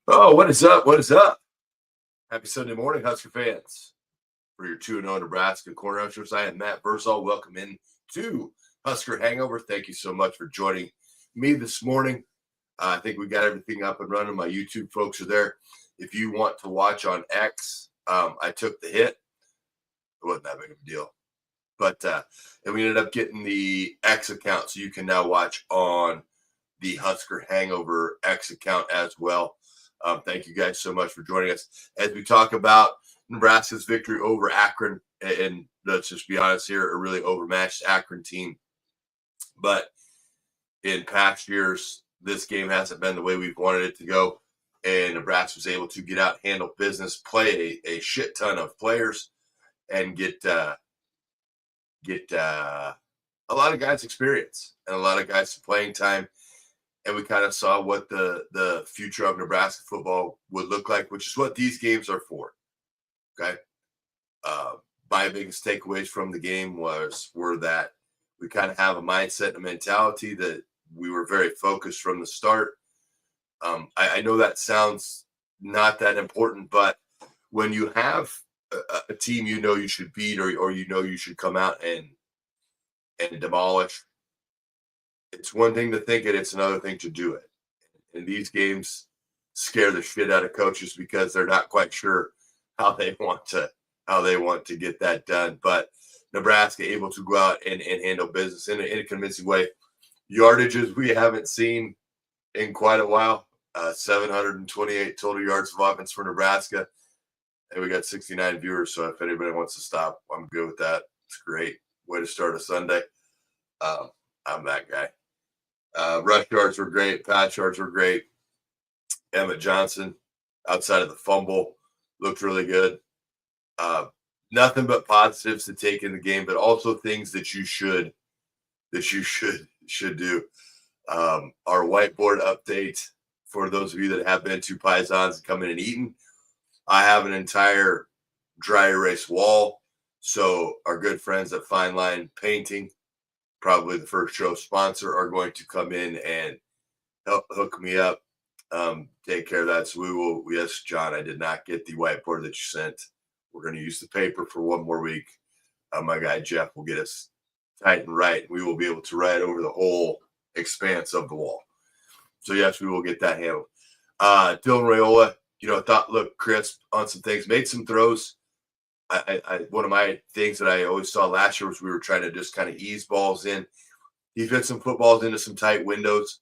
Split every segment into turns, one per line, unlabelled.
Oh, what is up? What is up? Happy Sunday morning, Husker fans. For your 2-0 Nebraska Corner Huskers, I am Matt Versall. Welcome in to Husker Hangover. Thank you so much for joining me this morning. I think we got everything up and running. My YouTube folks are there. If you want to watch on X, I took the hit. It wasn't that big of a deal. But and we ended up getting the X account, so you can now watch on the Husker Hangover X account as well. Thank you guys so much for joining us as we talk about Nebraska's victory over Akron. And let's just be honest here, a really overmatched Akron team. But in past years, this game hasn't been the way we've wanted it to go. And Nebraska was able to get out, handle business, play a shit ton of players, and get a lot of guys experience and a lot of guys playing time. And we kind of saw what the future of Nebraska football would look like, which is what these games are for. Okay. My biggest takeaways from the game were that we kind of have a mindset and a mentality that we were very focused from the start. I know that sounds not that important, but when you have a team you should beat or you should come out and demolish, it's one thing to think it, it's another thing to do it. And these games scare the shit out of coaches because they're not quite sure how they want to get that done. But Nebraska able to go out and handle business in a convincing way. Yardages we haven't seen in quite a while. 728 total yards of offense for Nebraska. And we got 69 viewers. So if anybody wants to stop, I'm good with that. It's great. Way to start a Sunday. I'm that guy. Rush yards were great. Pass yards were great. Emmett Johnson, outside of the fumble, looked really good. Nothing but positives to take in the game, but also things that you should do. Our whiteboard update for those of you that have been to Paisans and come in and eaten. I have an entire dry erase wall. So our good friends at Fine Line Painting, probably the first show sponsor, are going to come in and help hook me up, take care of that. So we will. Yes, John, I did not get the whiteboard that you sent. We're going to use the paper for one more week. My guy Jeff will get us tight and right. We will be able to write over the whole expanse of the wall. So yes, we will get that handled. Dylan Raiola, thought looked crisp on some things, made some throws. One of my things that I always saw last year was we were trying to just kind of ease balls in. He fit some footballs into some tight windows,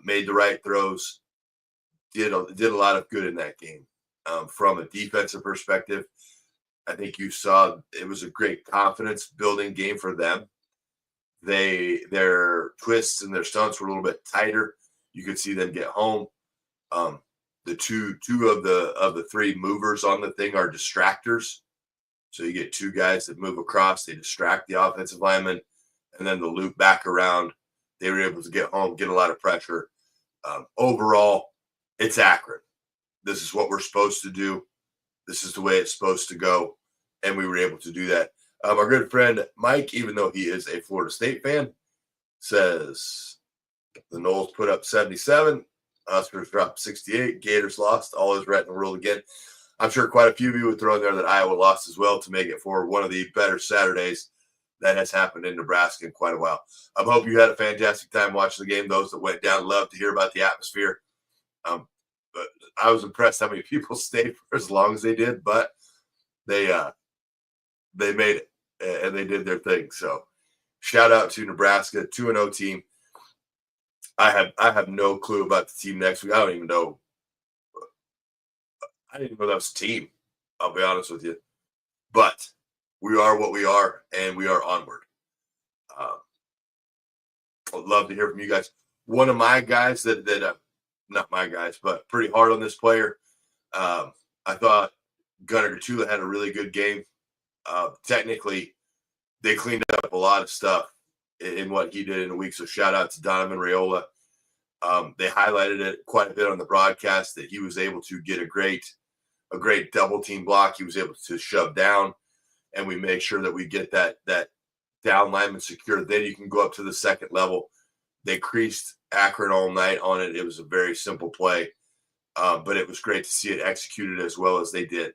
made the right throws, did a lot of good in that game. From a defensive perspective, I think you saw it was a great confidence building game for them. Their twists and their stunts were a little bit tighter. You could see them get home. The two of the three movers on the thing are distractors. So you get two guys that move across, they distract the offensive lineman, and then the loop back around. They were able to get home, get a lot of pressure. Overall, it's Akron. This is what we're supposed to do. This is the way it's supposed to go. And we were able to do that. Our good friend Mike, even though he is a Florida State fan, says the Noles put up 77. Huskers dropped 68. Gators lost. All is right in the world again. I'm sure quite a few of you would throw in there that Iowa lost as well to make it for one of the better Saturdays that has happened in Nebraska in quite a while. I hope you had a fantastic time watching the game. Those that went down love to hear about the atmosphere. But I was impressed how many people stayed for as long as they did, but they made it and they did their thing. So shout out to Nebraska, 2-0 team. I have no clue about the team next week. I don't even know. I didn't even know that was a team. I'll be honest with you. But we are what we are, and we are onward. I'd love to hear from you guys. One of my guys not my guys, but pretty hard on this player. I thought Gunnar Gatula had a really good game. Technically, they cleaned up a lot of stuff in what he did in a week. So shout out to Donovan Raiola. They highlighted it quite a bit on the broadcast that he was able to get a great double team block. He was able to shove down, and we make sure that we get that down lineman secure. Then you can go up to the second level. They creased Akron all night on it. It was a very simple play. but it was great to see it executed as well as they did.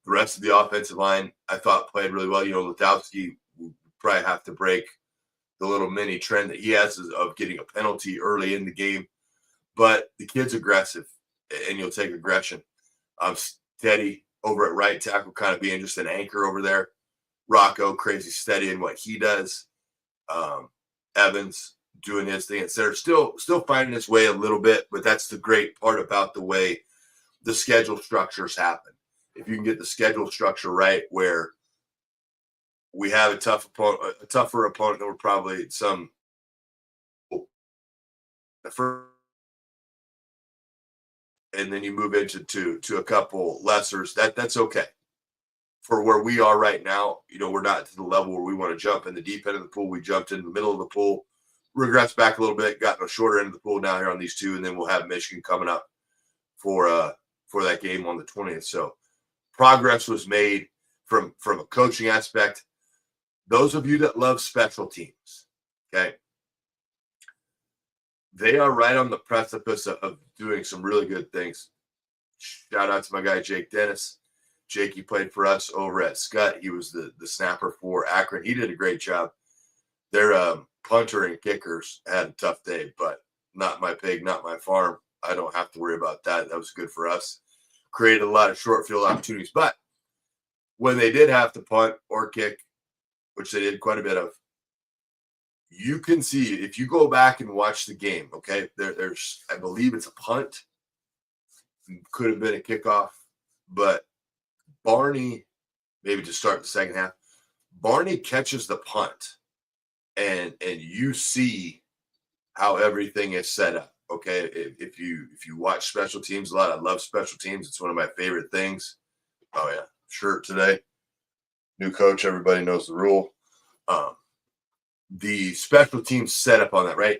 The rest of the offensive line, I thought, played really well. Latowski will probably have to break the little mini trend that he has of getting a penalty early in the game. But the kid's aggressive, and you'll take aggression. Steady over at right tackle, kind of being just an anchor over there. Rocco, crazy steady in what he does. Evans doing his thing. They're still finding his way a little bit, but that's the great part about the way the schedule structures happen. If you can get the schedule structure right, where we have a tougher opponent than we're probably the first, and then you move into a couple lessers. That's okay. For where we are right now, we're not to the level where we want to jump in the deep end of the pool. We jumped in the middle of the pool, regressed back a little bit, got in a shorter end of the pool now here on these two, and then we'll have Michigan coming up for that game on the 20th. So progress was made from a coaching aspect. Those of you that love special teams, okay, they are right on the precipice of doing some really good things. Shout out to my guy, Jake Dennis. Jakey played for us over at Scott. He was the snapper for Akron. He did a great job. Their punter and kickers had a tough day, but not my pig, not my farm. I don't have to worry about that. That was good for us. Created a lot of short field opportunities. But when they did have to punt or kick, which they did quite a bit of, you can see if you go back and watch the game, okay, there's, I believe it's a punt. Could have been a kickoff, but Barney, maybe to start the second half, Barney catches the punt, and you see how everything is set up. Okay, if you watch special teams a lot, I love special teams. It's one of my favorite things. Oh yeah, shirt today. New coach, everybody knows the rule. The special teams set up on that, right?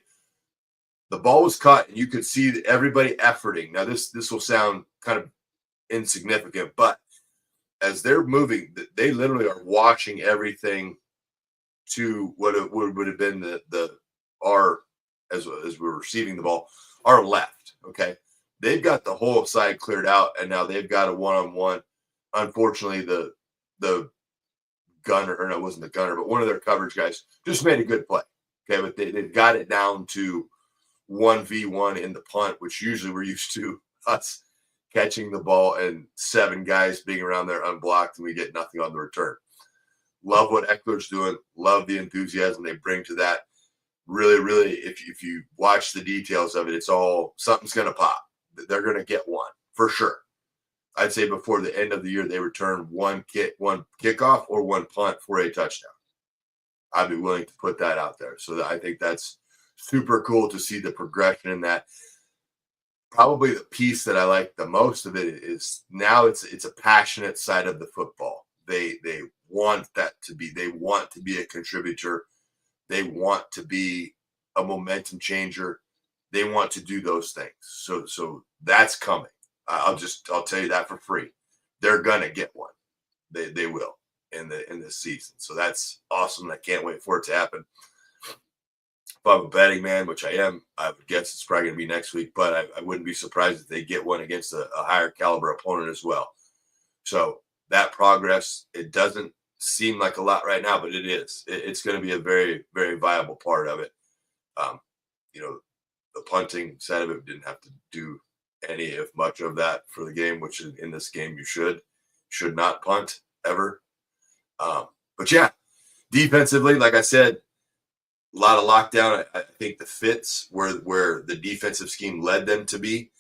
The ball was caught, and you could see everybody efforting. Now this will sound kind of insignificant, but as they're moving, they literally are watching everything to what it would have been our as we're receiving the ball, our left. Okay, they've got the whole side cleared out, and now they've got a one-on-one. Unfortunately, the gunner, or no, it wasn't the gunner, but one of their coverage guys just made a good play. Okay, but they've got it down to 1v1 in the punt, which usually we're used to us catching the ball and 7 guys being around there unblocked, and we get nothing on the return. Love what Eckler's doing. Love the enthusiasm they bring to that. Really, really, if you watch the details of it, it's all something's going to pop. They're going to get one for sure. I'd say before the end of the year, they return one kickoff or one punt for a touchdown. I'd be willing to put that out there. So I think that's super cool to see the progression in that. Probably the piece that I like the most of it is now it's a passionate side of the football. They want that to be. They want to be a contributor. They want to be a momentum changer. They want to do those things. So that's coming. I'll tell you that for free. They're gonna get one. They will in this season. So that's awesome. I can't wait for it to happen. If I'm a betting man, which I am, I would guess it's probably going to be next week, but I wouldn't be surprised if they get one against a higher caliber opponent as well. So that progress, it doesn't seem like a lot right now, but it is. It's going to be a very, very viable part of it. The punting side of it didn't have to do any, if much of that for the game, which in this game you should not punt ever. But yeah, defensively, like I said, a lot of lockdown. I think the fits where the defensive scheme led them to be,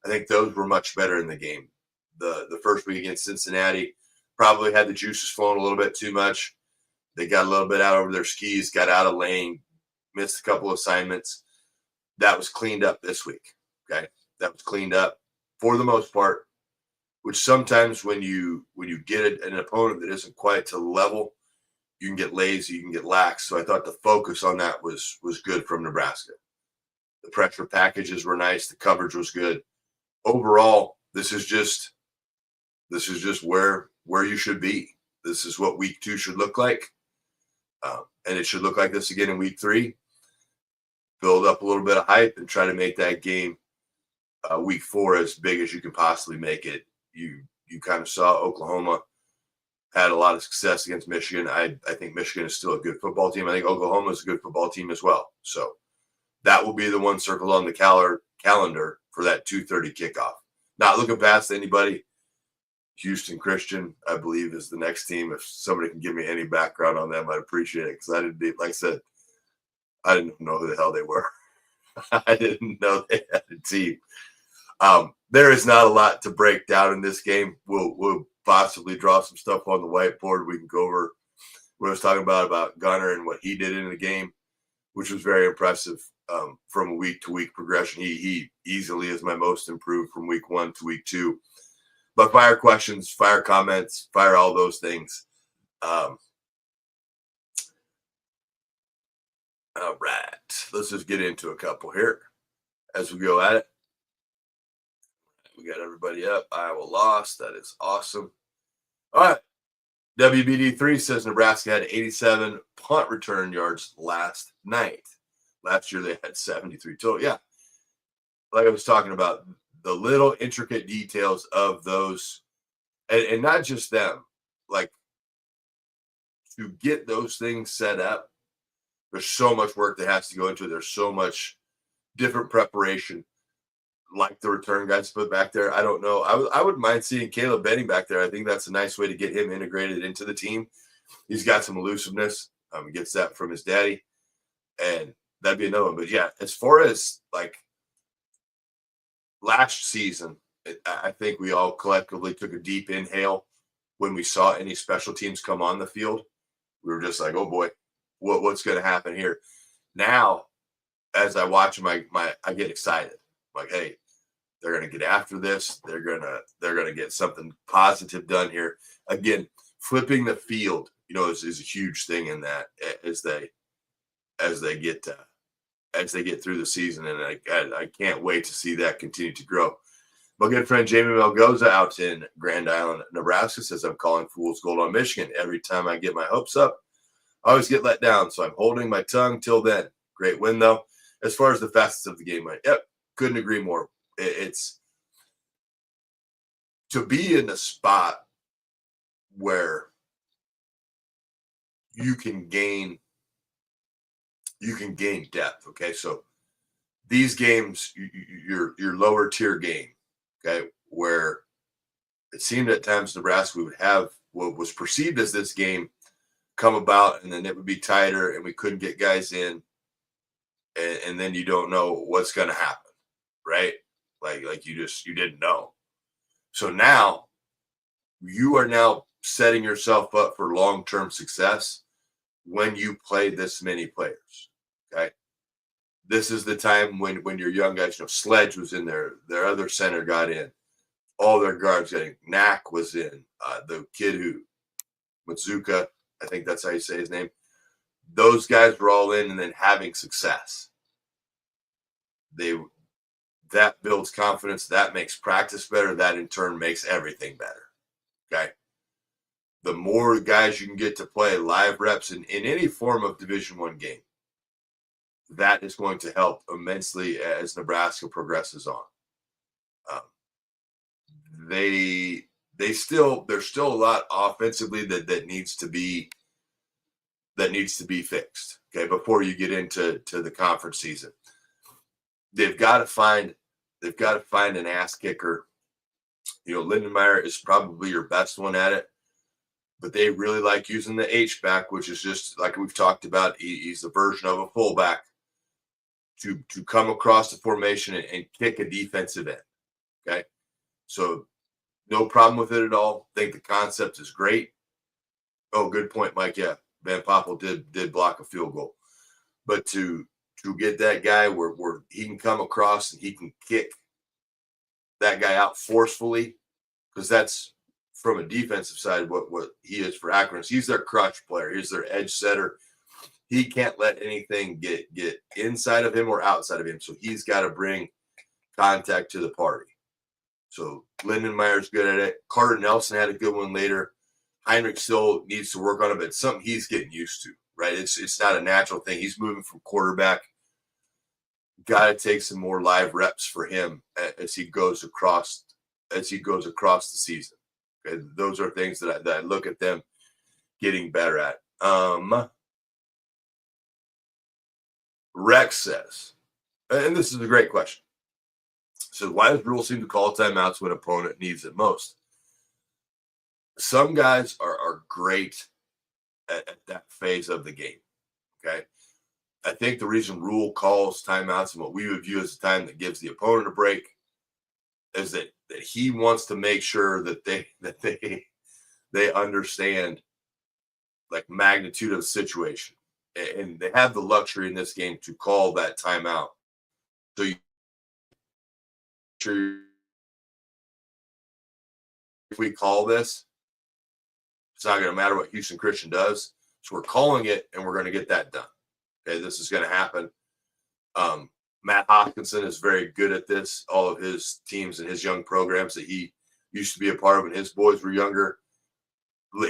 I think those were much better in the game. The first week against Cincinnati probably had the juices flowing a little bit too much. They got a little bit out over their skis, got out of lane, missed a couple of assignments. That was cleaned up this week. Okay, that was cleaned up for the most part. Which sometimes when you get an opponent that isn't quite to the level, you can get lazy, you can get lax. So I thought the focus on that was good from Nebraska. The pressure packages were nice. The coverage was good. Overall, this is just where you should be. This is what week 2 should look like. And it should look like this again in week 3. Build up a little bit of hype and try to make that game week 4 as big as you can possibly make it. You kind of saw Oklahoma had a lot of success against Michigan. I think Michigan is still a good football team. I think Oklahoma is a good football team as well. So that will be the one circled on the calendar for that 2:30 kickoff. Not looking past anybody. Houston Christian, I believe, is the next team. If somebody can give me any background on them, I'd appreciate it, because I didn't, like I said, I didn't know who the hell they were. I didn't know they had a team. There is not a lot to break down in this game. We'll possibly draw some stuff on the whiteboard. We can go over what I was talking about Gunner and what he did in the game, which was very impressive. From a week-to-week progression, he easily is my most improved from week 1 to week 2. But fire questions, fire comments, fire all those things. All right, let's just get into a couple here as we go at it. We got everybody up. Iowa lost. That is awesome. All right. WBD3 says Nebraska had 87 punt return yards last night. Last year they had 73 total. Yeah. Like I was talking about, the little intricate details of those, and not just them, like, to get those things set up, there's so much work that has to go into it. There's so much different preparation, like the return guys put back there. I don't know. I wouldn't mind seeing Caleb Benning back there. I think that's a nice way to get him integrated into the team. He's got some elusiveness. He gets that from his daddy, and that'd be another one. But yeah, as far as like last season, I think we all collectively took a deep inhale when we saw any special teams come on the field. We were just like, oh boy, what's going to happen here? Now, as I watch them, I get excited. I'm like, hey, they're going to get after this. They're gonna get something positive done here. Again, flipping the field, is a huge thing in that as they get through the season, and I can't wait to see that continue to grow. My good friend Jamie Melgoza out in Grand Island, Nebraska, says, I'm calling fool's gold on Michigan. Every time I get my hopes up, I always get let down, so I'm holding my tongue till then. Great win, though. As far as the facets of the game went, yep, couldn't agree more. It's to be in a spot where you can gain depth. Okay, so these games, your lower tier game, okay, where it seemed at times Nebraska would have what was perceived as this game come about, and then it would be tighter, and we couldn't get guys in, and then you don't know what's going to happen, right? Like you didn't know. So now you are now setting yourself up for long-term success when you play this many players. Okay. This is the time when your young guys, Sledge was in there, their other center got in, all their guards got in, Knack was in, the kid who, Matsuka, I think that's how you say his name. Those guys were all in and then having success. That builds confidence. That makes practice better. That in turn makes everything better. Okay. The more guys you can get to play live reps in any form of Division I game, that is going to help immensely as Nebraska progresses on. There's still a lot offensively that needs to be fixed. Okay, before you get into the conference season, they've got to find an ass kicker. Lindenmeyer is probably your best one at it, but they really like using the H-back, which is just like we've talked about. He's a version of a fullback to come across the formation and kick a defensive end. Okay, so no problem with it at all. Think the concept is great. Oh, good point, Mike. Yeah, Van Poppel did block a field goal, but to get that guy where he can come across and he can kick that guy out forcefully, because that's from a defensive side what he is for Akron. He's their crutch player. He's their edge setter. He can't let anything get inside of him or outside of him. So he's got to bring contact to the party. So Lindenmeyer's good at it. Carter Nelson had a good one later. Heinrich still needs to work on it, but it's something he's getting used to, right? It's not a natural thing. He's moving from quarterback got to take some more live reps for him as he goes across the season. Okay? Those are things that I look at them getting better at. Rex says, and this is a great question. So why does Rule seem to call timeouts when opponent needs it most? Some guys are great at that phase of the game. Okay. I think the reason Rule calls timeouts and what we would view as a time that gives the opponent a break is that he wants to make sure that they understand like magnitude of the situation. And they have the luxury in this game to call that timeout. So if we call this, it's not going to matter what Houston Christian does. So we're calling it, and we're going to get that done. Okay, this is going to happen. Matt Hopkinson is very good at this. All of his teams and his young programs that he used to be a part of when his boys were younger,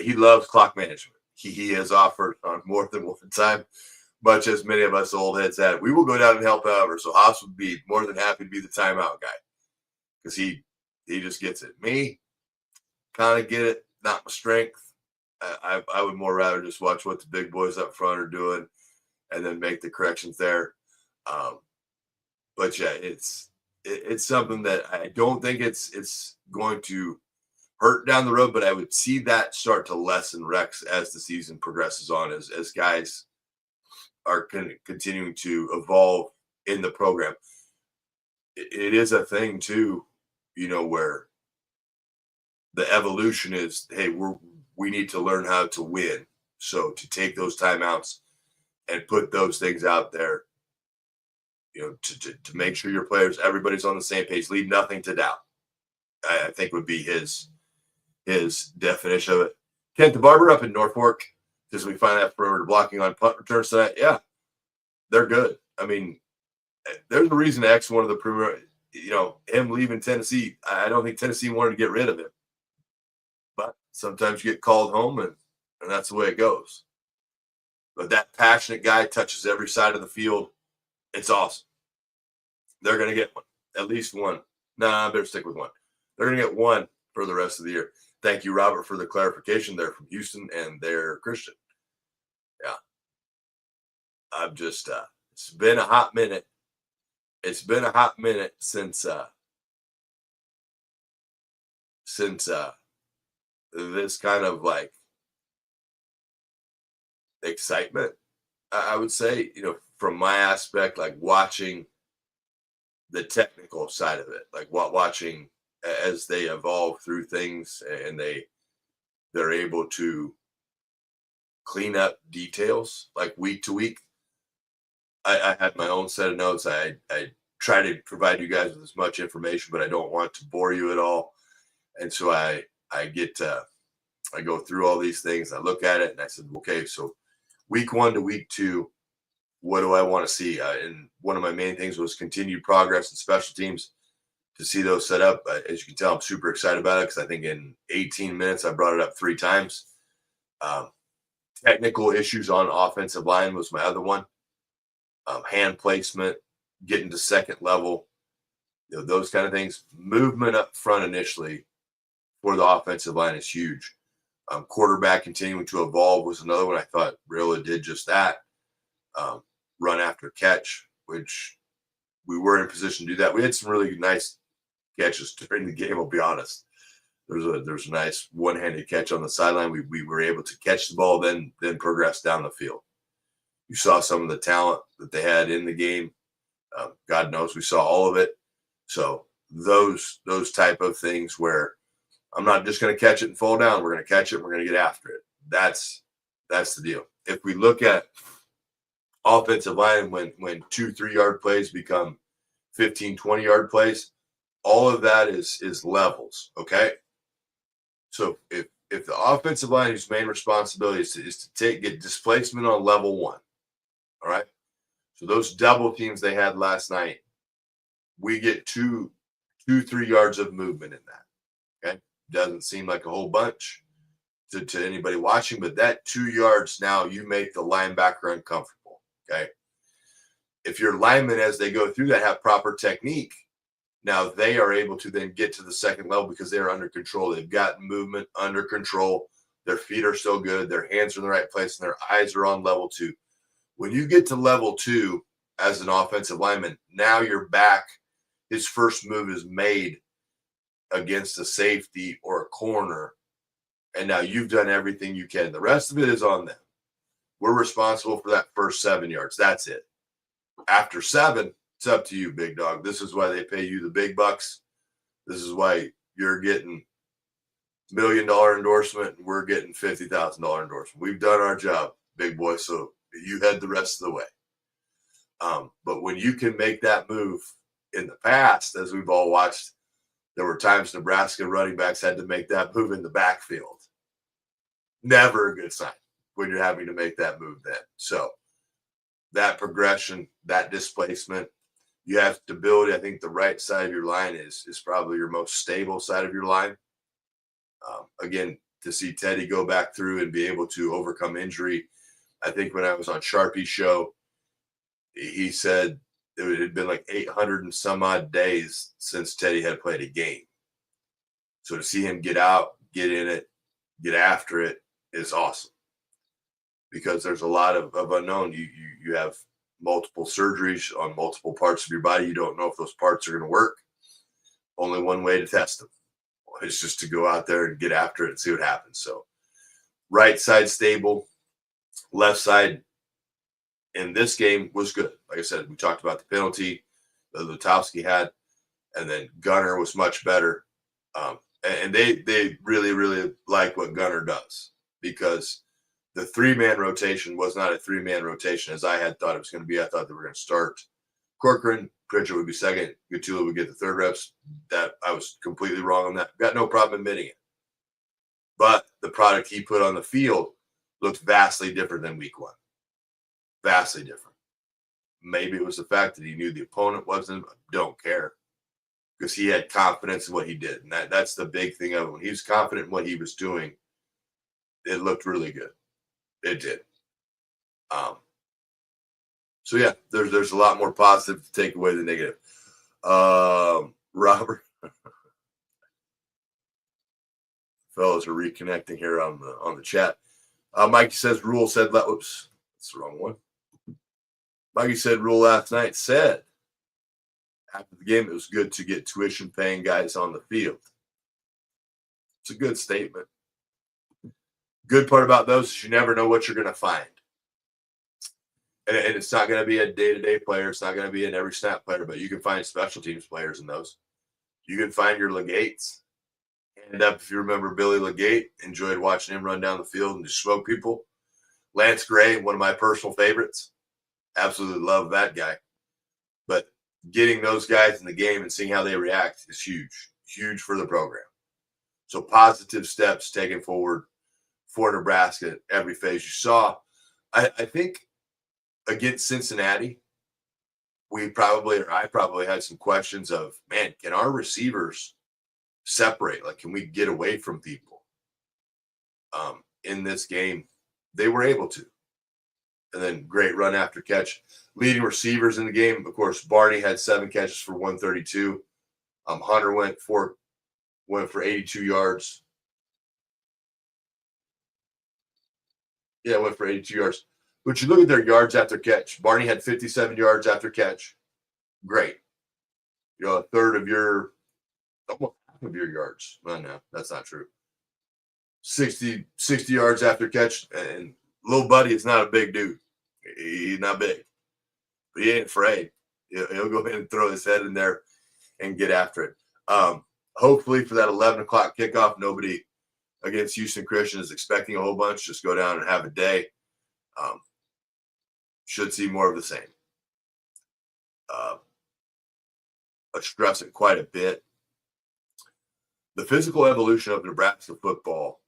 he loves clock management. He has offered on more than one time, much as many of us old heads had. We will go down and help out. So Hops would be more than happy to be the timeout guy because he just gets it. Me, kind of get it, not my strength. I would more rather just watch what the big boys up front are doing and then make the corrections there. But yeah, it's something that I don't think it's going to hurt down the road, but I would see that start to lessen Rex as the season progresses on, as guys are continuing to evolve in the program. It is a thing too, where the evolution is, hey, we need to learn how to win. So to take those timeouts and put those things out there, to make sure your players, everybody's on the same page, leave nothing to doubt. I think would be his definition of it. Kent the Barber up in Norfolk, because we finally have perimeter blocking on punt returns tonight. Yeah, they're good. I mean, there's a reason X one of the perimeter, him leaving Tennessee. I don't think Tennessee wanted to get rid of him. But sometimes you get called home, and that's the way it goes. But that passionate guy touches every side of the field. It's awesome. They're going to get one, at least one. I better stick with one. They're going to get one for the rest of the year. Thank you, Robert, for the clarification there from Houston, and they're Christian. Yeah. I'm just, it's been a hot minute. It's been a hot minute since this kind of like excitement, I would say, from my aspect, like watching the technical side of it, like watching as they evolve through things and they're able to clean up details like week to week. I had my own set of notes. I try to provide you guys with as much information, but I don't want to bore you at all. And so I go through all these things. I look at it and I said, okay, so week 1 to week 2, what do I want to see? And one of my main things was continued progress in special teams to see those set up. As you can tell, I'm super excited about it because I think in 18 minutes, I brought it up 3 times. Technical issues on offensive line was my other one. Hand placement, getting to second level, those kind of things. Movement up front initially for the offensive line is huge. Quarterback continuing to evolve was another one. I thought Rilla did just that. Run after catch, which we were in position to do that. We had some really nice catches during the game, I'll be honest. There's a nice one-handed catch on the sideline. We were able to catch the ball, then progress down the field. You saw some of the talent that they had in the game. God knows we saw all of it. So those type of things where I'm not just going to catch it and fall down. We're going to catch it. We're going to get after it. That's the deal. If we look at offensive line, when 2-3 yard plays become 15, 20 yard plays, all of that is levels. Okay. So if the offensive line, whose main responsibility is to get displacement on level 1. All right. So those double teams they had last night, we get 2-3 yards of movement in that. Okay. Doesn't seem like a whole bunch to anybody watching, but that 2 yards now, you make the linebacker uncomfortable. Okay. if your linemen, as they go through that, have proper technique, now they are able to then get to the second level because they're under control. They've got movement under control. Their feet are still good. Their hands are in the right place, and their eyes are on level 2. When you get to level 2 as an offensive lineman, now your back, his first move is made against a safety or a corner, and now you've done everything you can. The rest of it is on them. We're responsible for that first 7 yards. That's it. After 7, it's up to you, big dog. This is why they pay you the big bucks. This is why you're getting $1 million endorsement and we're getting $50,000 endorsement. We've done our job, big boy, so you head the rest of the way. But when you can make that move, in the past, as we've all watched, there were times Nebraska running backs had to make that move in the backfield. Never a good sign when you're having to make that move then. So that progression, that displacement, you have stability. I think the right side of your line is probably your most stable side of your line. Again, to see Teddy go back through and be able to overcome injury. I think when I was on Sharpie's show, he said it had been like 800 and some odd days since Teddy had played a game. So to see him get out, get in it, get after it is awesome. Because there's a lot of unknown. You have multiple surgeries on multiple parts of your body. You don't know if those parts are going to work. Only one way to test them. It's just to go out there and get after it and see what happens. So right side stable, left side in this game was good. Like I said, we talked about the penalty that Lutowski had, and then Gunner was much better. And they really, really like what Gunner does, because the 3-man rotation was not a 3-man rotation as I had thought it was going to be. I thought they were going to start Corcoran, Pritchard would be second, Gatula would get the third reps. That I was completely wrong on that. Got no problem admitting it. But the product he put on the field looked vastly different than week 1. Vastly different. Maybe it was the fact that he knew the opponent wasn't. Don't care, because he had confidence in what he did. And that's the big thing of it. When he was confident in what he was doing, it looked really good. It did. So yeah, there's a lot more positive to take away than negative. Robert, fellas are reconnecting here on the chat. Mikey says Rule said oops, that's the wrong one. Mikey said Rule last night said after the game it was good to get tuition paying guys on the field. It's a good statement. Good part about those is you never know what you're going to find. And it's not going to be a day-to-day player. It's not going to be an every snap player, but you can find special teams players in those. You can find your Legates. And if you remember Billy Legate, enjoyed watching him run down the field and just smoke people. Lance Gray, one of my personal favorites. Absolutely love that guy. But getting those guys in the game and seeing how they react is huge. Huge for the program. So positive steps taken forward for Nebraska at every phase. You saw, I think, against Cincinnati, I probably had some questions of, man, can our receivers separate? Like, can we get away from people? In this game, they were able to. And then great run after catch. Leading receivers in the game, of course, Barney had 7 catches for 132. Hunter went for 82 yards. Yeah, went for 82 yards. But you look at their yards after catch. Barney had 57 yards after catch. Great. A third of almost half of your yards. Well, no, that's not true. 60 yards after catch. And little buddy is not a big dude. He's not big. But he ain't afraid. He'll go ahead and throw his head in there and get after it. Hopefully for that 11 o'clock kickoff, nobody against Houston Christian is expecting a whole bunch. Just go down and have a day. Should see more of the same. I stress it quite a bit. The physical evolution of Nebraska football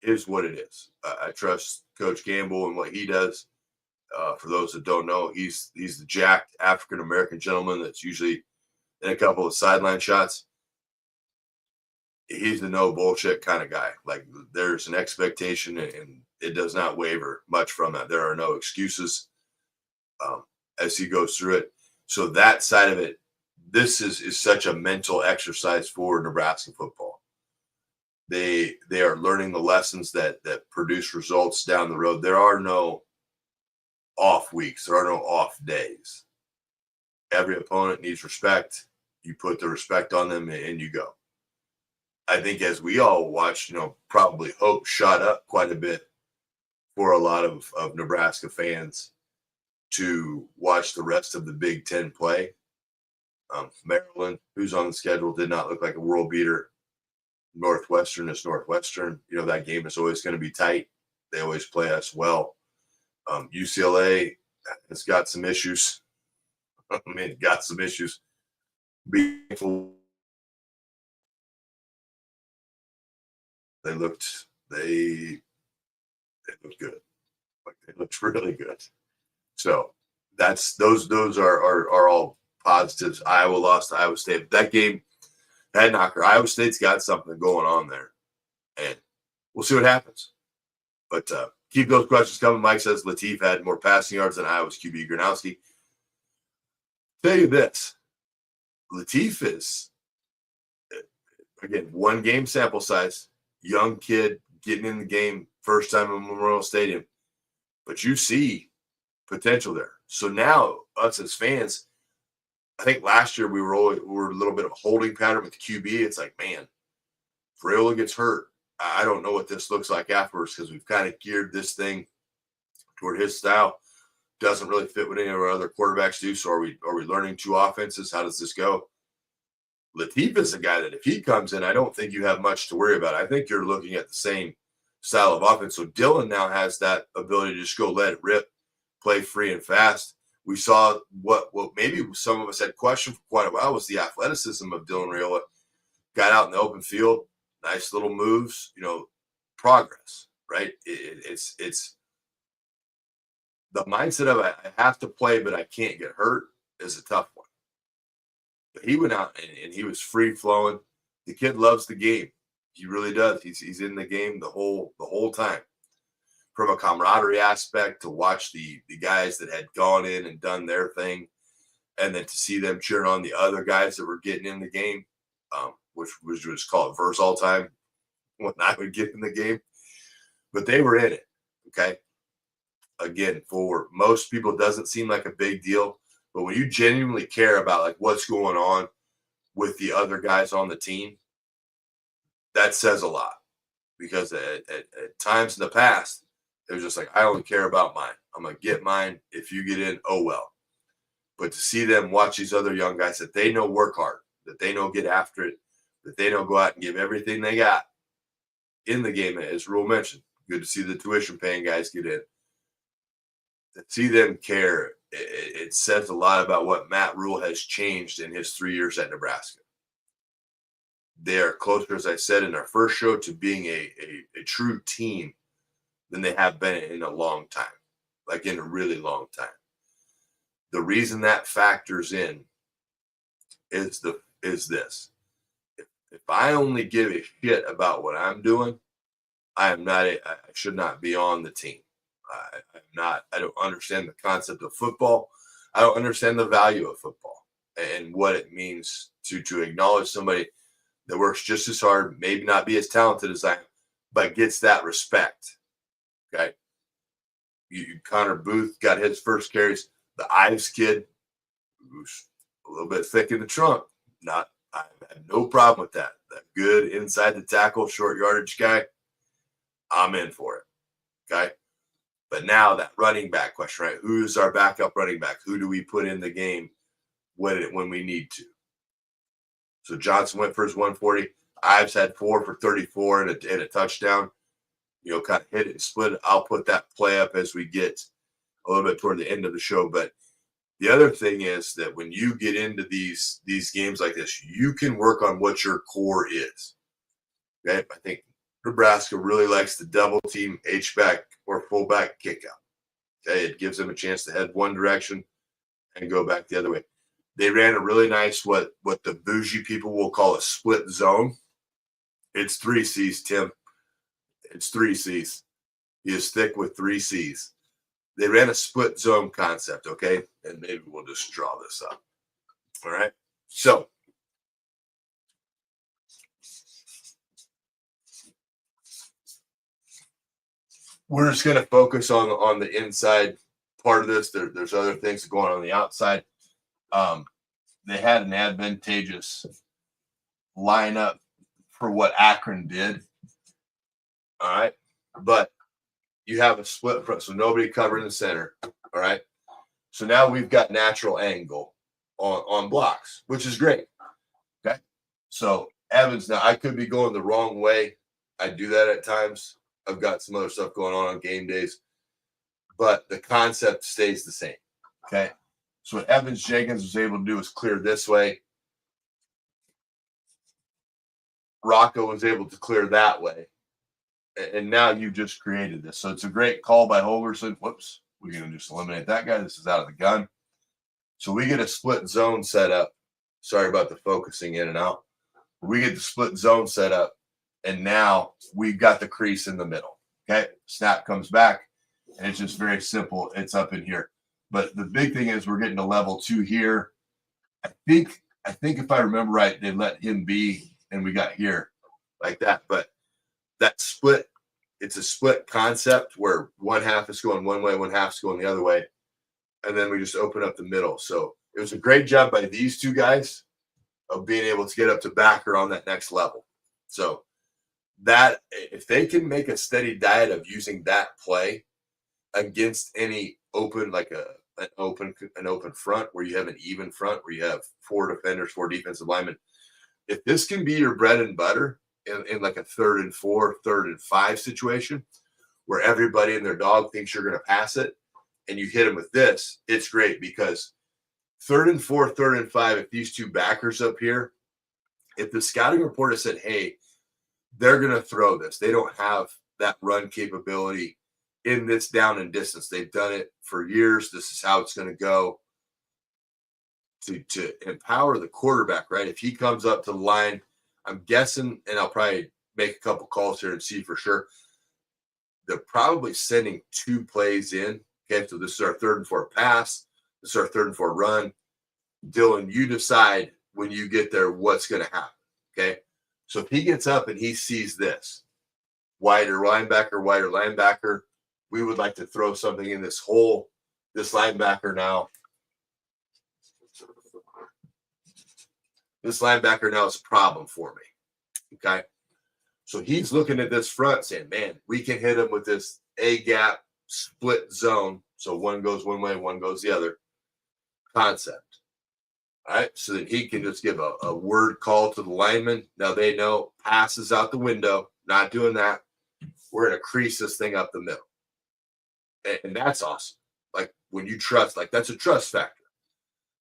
is what it is. I trust Coach Campbell and what he does. For those that don't know, he's the jacked African-American gentleman that's usually in a couple of sideline shots. He's the no bullshit kind of guy. Like, there's an expectation and it does not waver much from that. There are no excuses. as he goes through it. So that side of it, this is such a mental exercise for Nebraska football. They are learning the lessons that produce results down the road. There are no off weeks. There are no off days. Every opponent needs respect. You put the respect on them and you go. I think as we all watched, probably hope shot up quite a bit for a lot of Nebraska fans to watch the rest of the Big Ten play. Maryland, who's on the schedule, did not look like a world beater. Northwestern is Northwestern. That game is always going to be tight. They always play us well. UCLA has got some issues. Got some issues. They looked good. They looked really good. So those are all positives. Iowa lost to Iowa State. That game, that knocker. Iowa State's got something going on there, and we'll see what happens. But keep those questions coming. Mike says Latif had more passing yards than Iowa's QB Gronowski. Tell you this, Latif is, again, one game sample size, young kid getting in the game, first time in Memorial Stadium, but you see potential there. So now us as fans, I think last year we were a little bit of a holding pattern with QB. It's like, man, if Raiola gets hurt, I don't know what this looks like afterwards because we've kind of geared this thing toward his style. Doesn't really fit what any of our other quarterbacks do. So are we learning two offenses? How does this go? Latif is a guy that if he comes in, I don't think you have much to worry about. I think you're looking at the same style of offense. So Dylan now has that ability to just go let it rip, play free and fast. We saw what maybe some of us had questioned for quite a while was the athleticism of Dylan Raiola. Got out in the open field, nice little moves, progress, right? It's the mindset of I have to play, but I can't get hurt is a tough one. But he went out and he was free flowing. The kid loves the game. He really does. He's in the game the whole time. From a camaraderie aspect, to watch the guys that had gone in and done their thing, and then to see them cheering on the other guys that were getting in the game, which was just called verse all time when I would get in the game. But they were in it, okay? Again, for most people, it doesn't seem like a big deal. But when you genuinely care about like what's going on with the other guys on the team, that says a lot. Because at times in the past, it was just like, I only care about mine. I'm going to get mine. If you get in, oh well. But to see them watch these other young guys that they know work hard, that they know get after it, that they know go out and give everything they got in the game, as Rule mentioned. Good to see the tuition paying guys get in. To see them care, it says a lot about what Matt Rule has changed in his 3 years at Nebraska. They are closer, as I said in our first show, to being a true team than they have been in a long time, like in a really long time. The reason that factors in is this. If I only give a shit about what I'm doing, I should not be on the team. I don't understand the concept of football. I don't understand the value of football and what it means to acknowledge somebody that works just as hard, maybe not be as talented as I am, but gets that respect. Okay. Connor Booth got his first carries. The Ives kid, who's a little bit thick in the trunk. I have no problem with that. That good inside the tackle, short yardage guy. I'm in for it. Okay. But now that running back question, right? Who's our backup running back? Who do we put in the game when we need to? So Johnson went for his 140. Ives had 4 for 34 and a touchdown. Kind of hit it and split it. I'll put that play up as we get a little bit toward the end of the show. But the other thing is that when you get into these games like this, you can work on what your core is. Okay, I think Nebraska really likes the double team H-back or fullback kick out. Okay, it gives them a chance to head one direction and go back the other way. They ran a really nice, what the bougie people will call a split zone. It's 3 C's, Tim. It's 3 C's. He is thick with 3 C's. They ran a split zone concept, okay? And maybe we'll just draw this up. All right. So we're just going to focus on the inside part of this. There's other things going on the outside. They had an advantageous lineup for what Akron did. All right. But you have a split front, so nobody covering the center. All right. So now we've got natural angle on blocks, which is great. Okay. So Evans, now I could be going the wrong way. I do that at times. I've got some other stuff going on game days, but the concept stays the same. Okay. So what Evans Jenkins was able to do is clear this way. Rocco was able to clear that way. And now you've just created this. So it's a great call by Holgerson. Whoops. We're going to just eliminate that guy. This is out of the gun. So we get a split zone set up. Sorry about the focusing in and out. We get the split zone set up. And now we've got the crease in the middle. Okay. Snap comes back. And it's just very simple. It's up in here. But the big thing is we're getting to level 2 here. I think if I remember right, they let him be, and we got here like that. But that split, it's a split concept where one half is going one way, one half is going the other way. And then we just open up the middle. So it was a great job by these two guys of being able to get up to backer on that next level. So that, if they can make a steady diet of using that play against any open, like an open front where you have an even front, where you have 4 defenders, 4 defensive linemen, if this can be your bread and butter in like a 3rd and 4, 3rd and 5 situation where everybody and their dog thinks you're going to pass it and you hit them with this, it's great, because 3rd and 4, 3rd and 5, if these two backers up here, if the scouting report has said, hey, they're going to throw this, they don't have that run capability in this down and distance. They've done it for years. This is how it's going to go. To empower the quarterback, right? If he comes up to the line, I'm guessing, and I'll probably make a couple calls here and see for sure, they're probably sending 2 plays in. Okay, so this is our 3rd and 4 pass. This is our 3rd and 4 run. Dylan, you decide when you get there what's going to happen. Okay, so if he gets up and he sees this, wider linebacker, we would like to throw something in this hole. This linebacker now. This linebacker now is a problem for me. Okay. So he's looking at this front saying, man, we can hit him with this A-gap split zone. So one goes one way, one goes the other concept. All right. So that he can just give a word call to the lineman. Now they know passes out the window, not doing that. We're going to crease this thing up the middle. And that's awesome. Like when you trust, like that's a trust factor.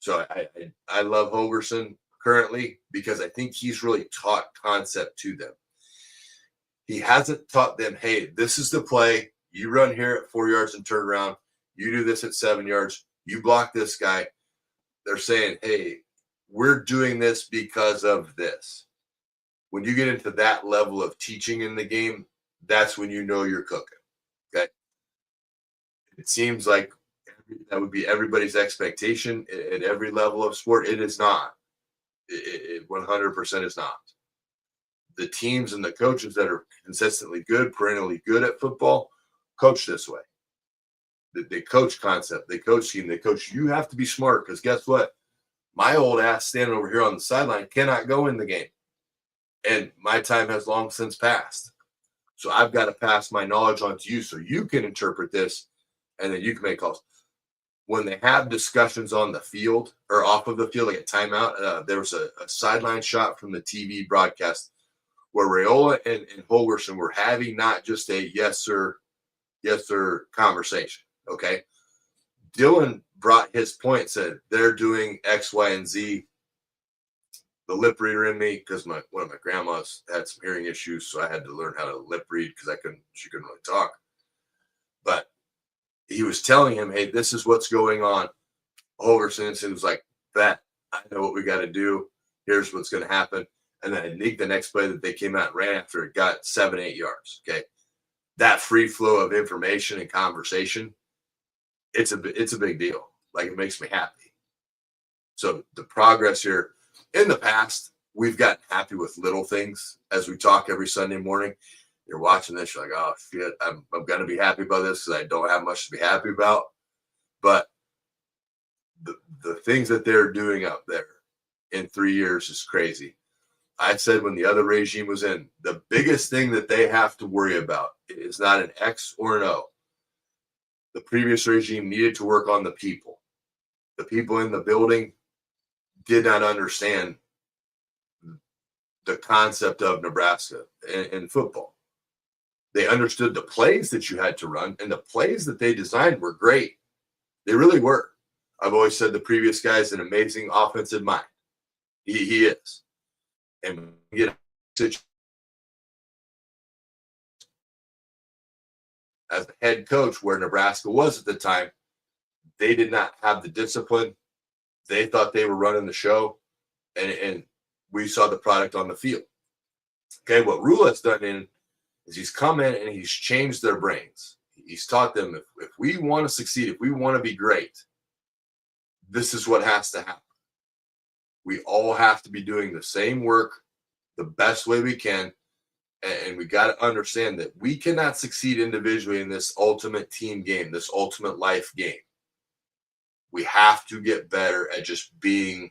So I love Holgerson currently because I think he's really taught concept to them. He hasn't taught them, hey, this is the play. You run here at 4 yards and turn around. You do this at 7 yards. You block this guy. They're saying, hey, we're doing this because of this. When you get into that level of teaching in the game, that's when you know you're cooking. Okay. It seems like that would be everybody's expectation at every level of sport. It is not. It 100% is not. The teams and the coaches that are consistently good, perennially good at football, coach this way. They coach concept. They coach scheme. They coach. You have to be smart because guess what? My old ass standing over here on the sideline cannot go in the game. And my time has long since passed. So I've got to pass my knowledge on to you so you can interpret this and then you can make calls. When they have discussions on the field or off of the field, like a timeout, there was a sideline shot from the TV broadcast where Raiola and Holgerson were having not just a yes, sir conversation. Okay. Dylan brought his point, said they're doing X, Y, and Z. The lip reader in me, because one of my grandmas had some hearing issues, so I had to learn how to lip read because she couldn't really talk. But he was telling him, hey, this is what's going on. Holgerson was like, that, I know what we got to do. Here's what's going to happen. And then I think the next play that they came out and ran after it got 7-8 yards. Okay. That free flow of information and conversation it's a big deal. Like, it makes me happy. So the progress here, in the past, we've gotten happy with little things as we talk every Sunday morning. You're watching this, you're like, oh shit, I'm gonna be happy about this because I don't have much to be happy about. But the things that they're doing up there in 3 years is crazy. I said when the other regime was in, the biggest thing that they have to worry about is not an X or an O. The previous regime needed to work on the people. The people in the building did not understand the concept of Nebraska in football. They understood the plays that you had to run, and the plays that they designed were great. They really were. I've always said the previous guy's an amazing offensive mind. He is. And get as a head coach where Nebraska was at the time, they did not have the discipline. They thought they were running the show, and we saw the product on the field. Okay, what Rule has done is he's come in and he's changed their brains. He's taught them if we want to succeed, if we want to be great, this is what has to happen. We all have to be doing the same work the best way we can. And we got to understand that we cannot succeed individually in this ultimate team game, this ultimate life game. We have to get better at just being,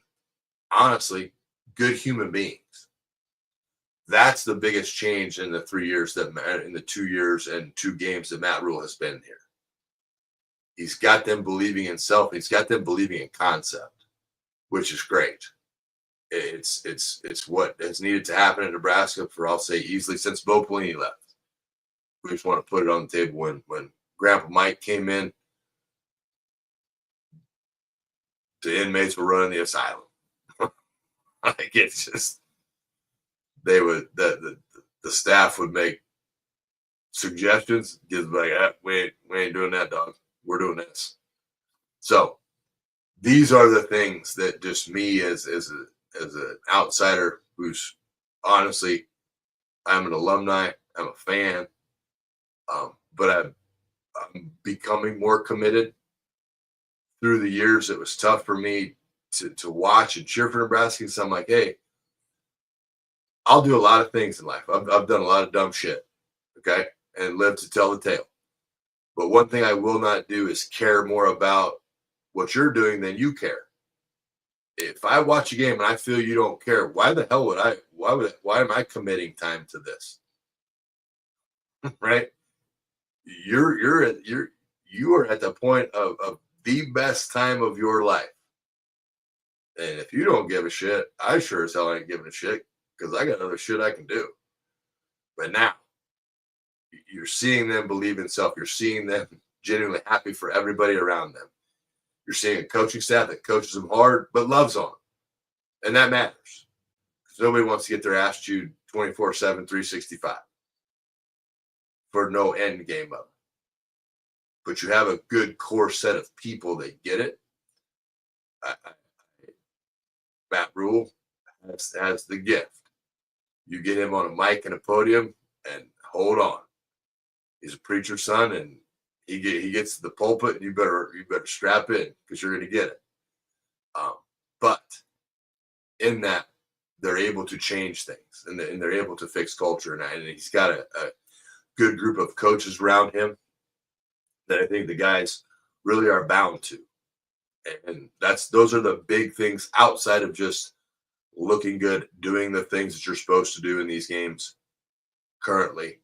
honestly, good human beings. That's the biggest change in the 3 years in the 2 years and 2 games that Matt Rule has been here. He's got them believing in self. He's got them believing in concept, which is great. It's what has needed to happen in Nebraska for, I'll say, easily since Bo Pelini left. We just want to put it on the table. When Grandpa Mike came in, the inmates were running the asylum. Like, it's just, they would, the staff would make suggestions, give like, we ain't doing that, dog. We're doing this. So these are the things that just me as an outsider who's, honestly, I'm an alumni, I'm a fan, but I'm becoming more committed. Through the years, it was tough for me to watch and cheer for Nebraska. So I'm like, hey, I'll do a lot of things in life. I've done a lot of dumb shit, okay, and live to tell the tale. But one thing I will not do is care more about what you're doing than you care. If I watch a game and I feel you don't care, why the hell would I? Why am I committing time to this? Right? You are at the point of the best time of your life. And if you don't give a shit, I sure as hell ain't giving a shit because I got other shit I can do. But now you're seeing them believe in self. You're seeing them genuinely happy for everybody around them. You're seeing a coaching staff that coaches them hard but loves on them. And that matters. Because nobody wants to get their ass chewed 24/7, 365 for no end game of it. But you have a good core set of people that get it. Matt Rule has the gift. You get him on a mic and a podium, and hold on. He's a preacher's son, and he gets to the pulpit, and you better strap in because you're going to get it. But in that, they're able to change things, and they're able to fix culture. And he's got a good group of coaches around him that I think the guys really are bound to. And those are the big things outside of just looking good, doing the things that you're supposed to do in these games currently.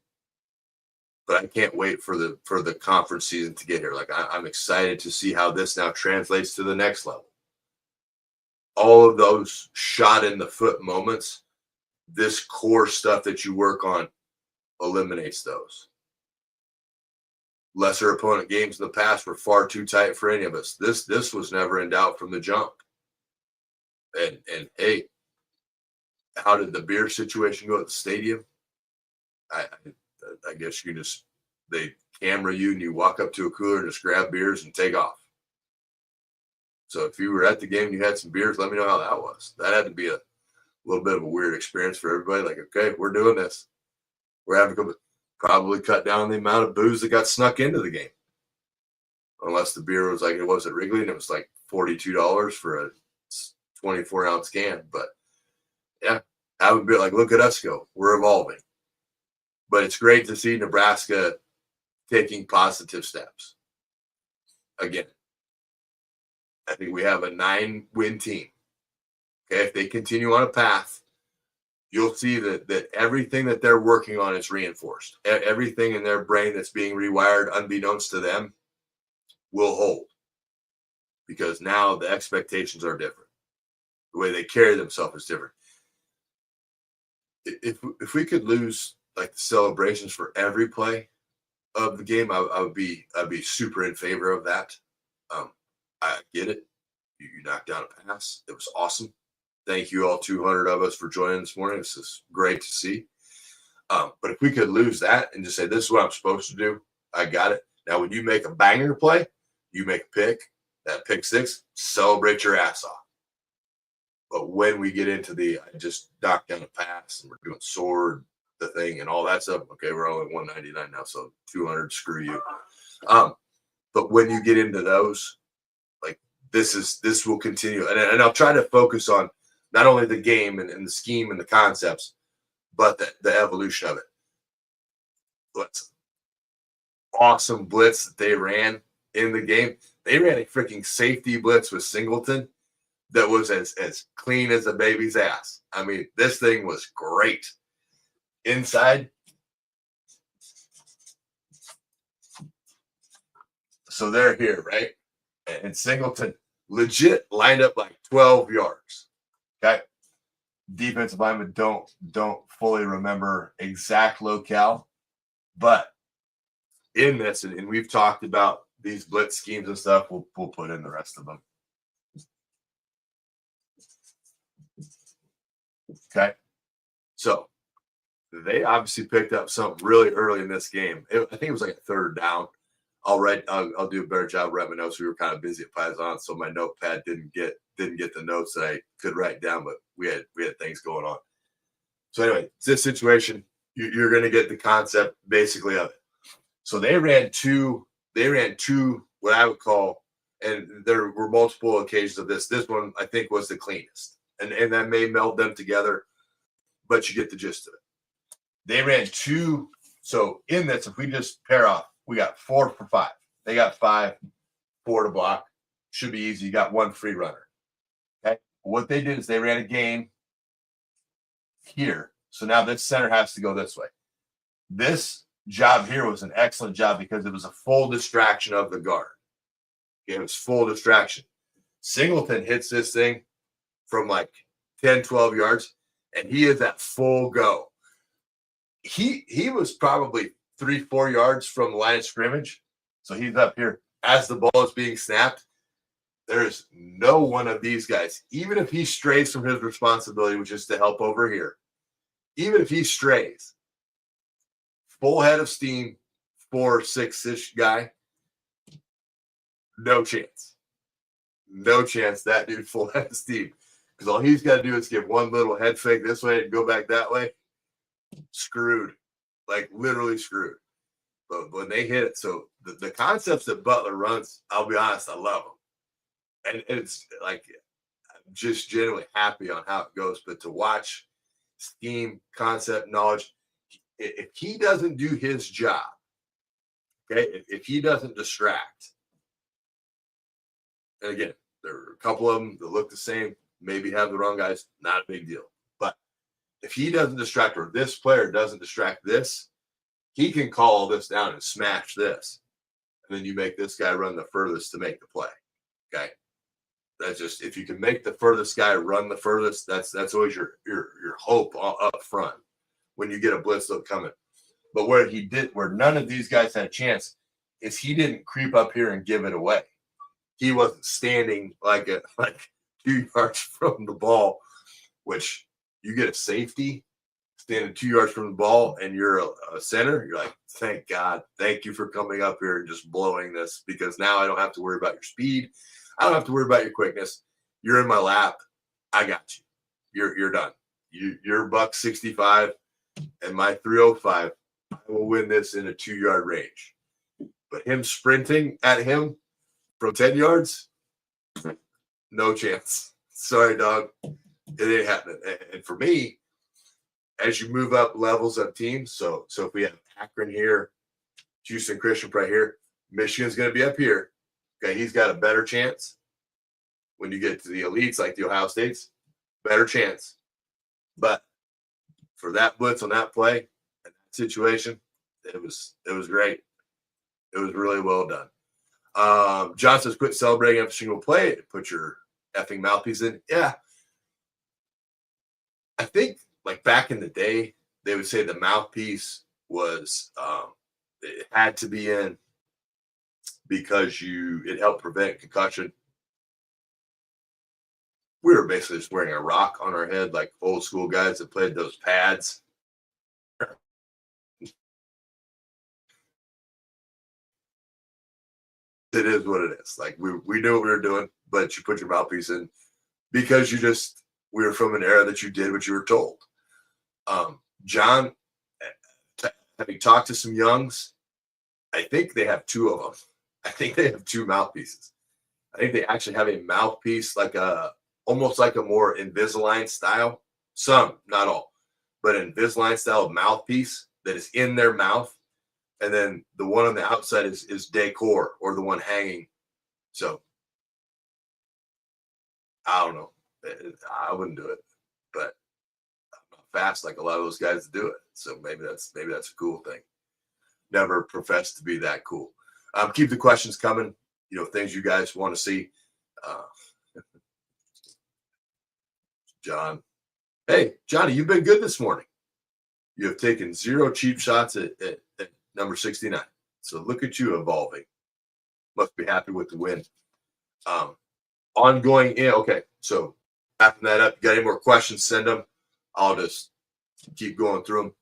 But I can't wait for the conference season to get here. Like, I'm excited to see how this now translates to the next level. All of those shot in the foot moments, this core stuff that you work on eliminates those. Lesser opponent games in the past were far too tight for any of us. This was never in doubt from the jump. And hey, how did the beer situation go at the stadium? I guess they camera you and you walk up to a cooler and just grab beers and take off. So if you were at the game and you had some beers, let me know how that was. That had to be a little bit of a weird experience for everybody. Like, okay, we're doing this. We're having to probably cut down the amount of booze that got snuck into the game. unless the beer was like it was at Wrigley and it was like $42 for a 24-ounce can. But yeah, I would be like, look at us go. We're evolving. But it's great to see Nebraska taking positive steps. Again, I think we have a 9-win team. Okay, if they continue on a path, you'll see that everything that they're working on is reinforced. Everything in their brain that's being rewired, unbeknownst to them, will hold. Because now the expectations are different. The way they carry themselves is different. If we could lose like the celebrations for every play of the game, I'd be super in favor of that. I get it. You knocked down a pass. It was awesome. Thank you all 200 of us for joining this morning. This is great to see. But if we could lose that and just say, this is what I'm supposed to do, I got it. Now, when you make a banger play, you make a pick, that pick six, celebrate your ass off. But when we get into I just knocked down a pass and we're doing sword, the thing and all that stuff, okay, we're only 199 now, so 200, screw you. But when you get into those, like this will continue. And I'll try to focus on not only the game and the scheme and the concepts, but the evolution of it. What's awesome blitz that they ran in the game. They ran a freaking safety blitz with Singleton that was as clean as a baby's ass. I mean, this thing was great. Inside. So they're here, right? And Singleton legit lined up like 12 yards. Okay. Defensive linemen don't fully remember exact locale, but in this, and we've talked about these blitz schemes and stuff, we'll put in the rest of them. Okay. So they obviously picked up something really early in this game. I think it was like a third down. I'll do a better job writing my notes. We were kind of busy at Paisan, so my notepad didn't get the notes that I could write down, but we had things going on. So anyway, this situation, you're going to get the concept basically of it. So they ran two what I would call, and there were multiple occasions of this. This one I think was the cleanest, and that may meld them together, but you get the gist of it. They ran two. So in this, if we just pair off, we got 4 for 5. They got 5, 4 to block. Should be easy. You got 1 free runner. Okay. What they did is they ran a game here. So now this center has to go this way. This job here was an excellent job because it was a full distraction of the guard. Okay, it was full distraction. Singleton hits this thing from like 10, 12 yards, and he is at full go. He was probably 3-4 yards from the line of scrimmage. So he's up here as the ball is being snapped. There's no one of these guys, even if he strays from his responsibility, which is to help over here, even if he strays, full head of steam, 4'6" guy, no chance. No chance that dude full head of steam. Because all he's got to do is give one little head fake this way and go back that way. Screwed. Like literally screwed. But when they hit it, so the concepts that Butler runs, I'll be honest, I love them. And it's like, I'm just genuinely happy on how it goes. But to watch scheme, concept, knowledge, if he doesn't do his job, okay, if he doesn't distract, and again, there are a couple of them that look the same, maybe have the wrong guys, not a big deal. But if he doesn't distract, or this player doesn't distract this, he can call all this down and smash this. And then you make this guy run the furthest to make the play. Okay. That's just, if you can make the furthest guy run the furthest, that's always your hope up front when you get a blitz look coming. But where none of these guys had a chance is he didn't creep up here and give it away. He wasn't standing like 2 yards from the ball, which you get a safety standing 2 yards from the ball and you're a center. You're like, thank God. Thank you for coming up here and just blowing this, because now I don't have to worry about your speed. I don't have to worry about your quickness. You're in my lap. I got you. You're done. You're $165 and my 305. I will win this in a 2-yard range. But him sprinting at him From 10 yards, no chance. Sorry, dog. It ain't happening. And for me, as you move up levels of teams, so if we have Akron here, Houston Christian right here, Michigan's going to be up here. Okay, he's got a better chance. When you get to the elites like the Ohio States, better chance. But for that blitz on that play, in that situation, it was great. It was really well done. John says, quit celebrating every single play. Put your effing mouthpiece in. Yeah. I think like back in the day, they would say the mouthpiece was it had to be in because it helped prevent concussion. We were basically just wearing a rock on our head like old school guys that played those pads. It is what it is. Like we knew what we were doing, but you put your mouthpiece in because we were from an era that you did what you were told. John, having talked to some youngs, I think they have two of them. I think they have two mouthpieces. I think they actually have a mouthpiece almost like a more Invisalign style. Some, not all, but Invisalign style mouthpiece that is in their mouth. And then the one on the outside is decor or the one hanging. So I don't know. I wouldn't do it, but I'm not fast like a lot of those guys do it. So maybe that's a cool thing. Never professed to be that cool. Keep the questions coming. Things you guys want to see. John. Hey, Johnny, you've been good this morning. You have taken 0 cheap shots at number 69. So look at you evolving. Must be happy with the win. Ongoing. Yeah, okay. So wrapping that up. You got any more questions, send them. I'll just keep going through them.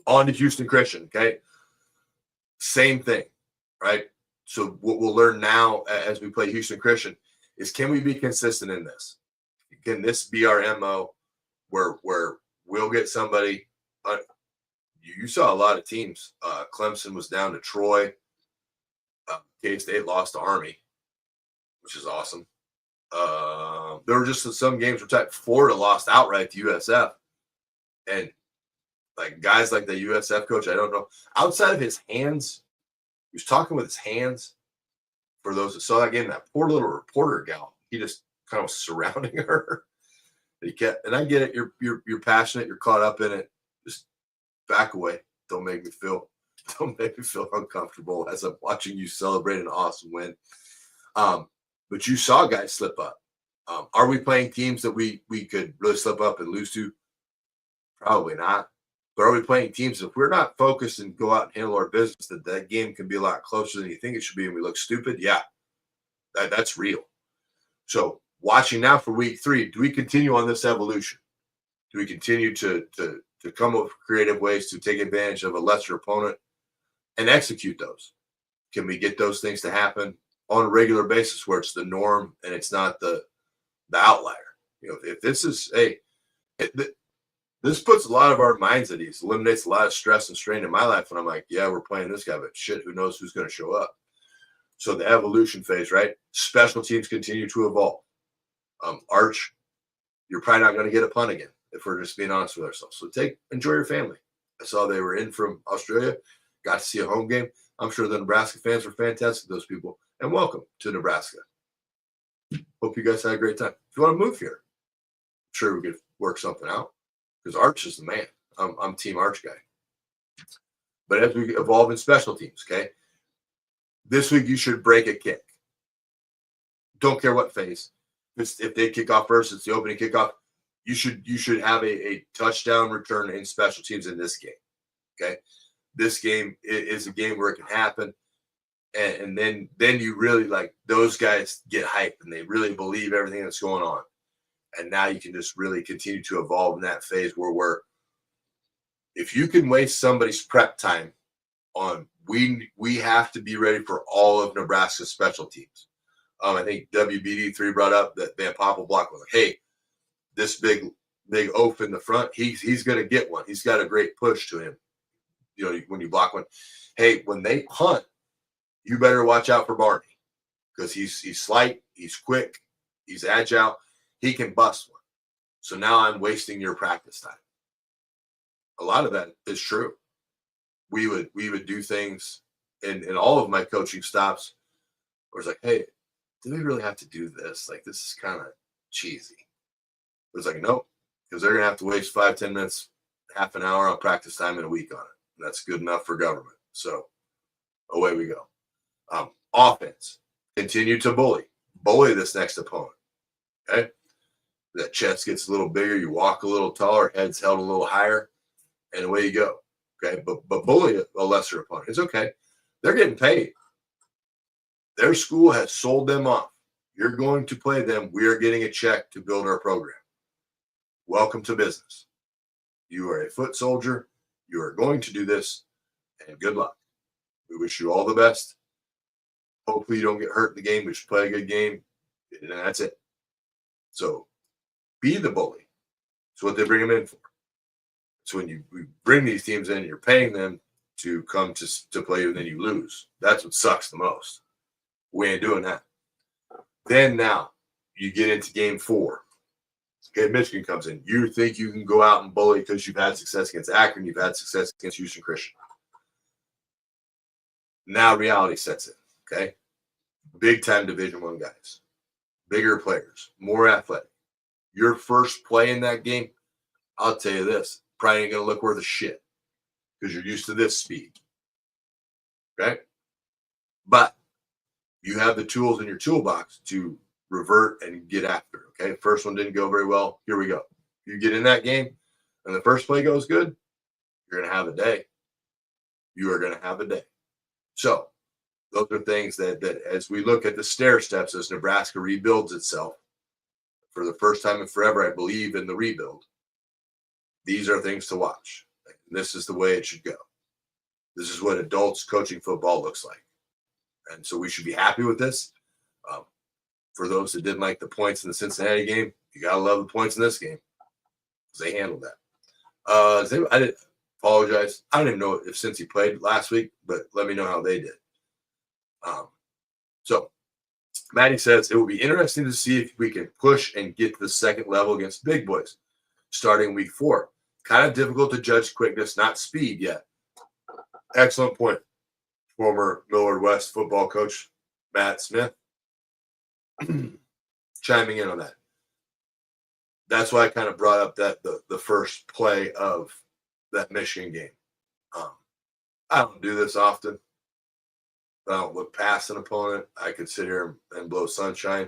On to Houston Christian, okay? Same thing, right? So what we'll learn now as we play Houston Christian is, can we be consistent in this? Can this be our MO where we'll get somebody? You saw a lot of teams. Clemson was down to Troy. K-State lost to Army, which is awesome. There were just some games where type Florida lost outright to USF. And like guys like the USF coach, I don't know. Outside of his hands, he was talking with his hands. For those that saw that game, that poor little reporter gal, he just kind of surrounding her. And I get it. You're passionate. You're caught up in it. Just back away. Don't make me feel uncomfortable as I'm watching you celebrate an awesome win. But you saw guys slip up. Are we playing teams that we could really slip up and lose to? Probably not. But are we playing teams, if we're not focused and go out and handle our business, that game can be a lot closer than you think it should be and we look stupid? Yeah, that's real. So watching now for week 3, do we continue on this evolution? Do we continue to come up with creative ways to take advantage of a lesser opponent and execute those? Can we get those things to happen on a regular basis where it's the norm and it's not the outlier? If this is this puts a lot of our minds at ease, eliminates a lot of stress and strain in my life when I'm like, yeah, we're playing this guy, but shit, who knows who's going to show up? So the evolution phase, right? Special teams continue to evolve. Arch, you're probably not going to get a punt again if we're just being honest with ourselves. So enjoy your family. I saw they were in from Australia, got to see a home game. I'm sure the Nebraska fans were fantastic, those people, and welcome to Nebraska. Hope you guys had a great time. If you want to move here, I'm sure we could work something out because Arch is the man. I'm Team Arch guy. But as we evolve in special teams, okay, this week you should break a kick. Don't care what phase. If they kick off first, it's the opening kickoff. You should have a touchdown return in special teams in this game. Okay, this game is a game where it can happen, and then you really like those guys get hyped and they really believe everything that's going on, and now you can just really continue to evolve in that phase where if you can waste somebody's prep time on we have to be ready for all of Nebraska's special teams. I think WBD3 brought up that Van Poppel block was like, hey, this big oaf in the front, he's going to get one. He's got a great push to him. When you block one, hey, when they punt, you better watch out for Barney because he's slight, he's quick, he's agile, he can bust one. So now I'm wasting your practice time. A lot of that is true. We would do things in all of my coaching stops where it's like, hey, do we really have to do this? Like, this is kind of cheesy. It was like, nope, because they're gonna have to waste 5-10 minutes, half an hour on practice time in a week on it. And that's good enough for government. So away we go. Offense, continue to bully this next opponent. Okay, that chest gets a little bigger, you walk a little taller, head's held a little higher, and away you go. Okay, but bully a lesser opponent. It's okay. They're getting paid. Their school has sold them off. You're going to play them. We are getting a check to build our program. Welcome to business. You are a foot soldier. You are going to do this, and good luck. We wish you all the best. Hopefully you don't get hurt in the game. We should play a good game, and that's it. So be the bully. That's what they bring them in for. So when we bring these teams in, you're paying them to come to play, and then you lose. That's what sucks the most. We ain't doing that. Then now you get into game 4. Okay, Michigan comes in. You think you can go out and bully because you've had success against Akron, you've had success against Houston Christian. Now reality sets in. Okay, big time Division I guys, bigger players, more athletic. Your first play in that game, I'll tell you this, probably ain't gonna look worth a shit because you're used to this speed. Okay, but you have the tools in your toolbox to revert and get after. Okay, first one didn't go very well. Here we go. You get in that game, and the first play goes good, you're gonna have a day. You are gonna have a day. So those are things that as we look at the stair steps as Nebraska rebuilds itself for the first time in forever, I believe in the rebuild. These are things to watch. This is the way it should go. This is what adults coaching football looks like. And so we should be happy with this. For those that didn't like the points in the Cincinnati game, you got to love the points in this game because they handled that. I didn't apologize. I don't even know if Cincy played last week, but let me know how they did. So Maddie says, it will be interesting to see if we can push and get to the second level against big boys starting week 4. Kind of difficult to judge quickness, not speed yet. Excellent point. Former Millard West football coach Matt Smith chiming in on that. That's why I kind of brought up that the first play of that Michigan game. I don't do this often. I don't look past an opponent. I could sit here and blow sunshine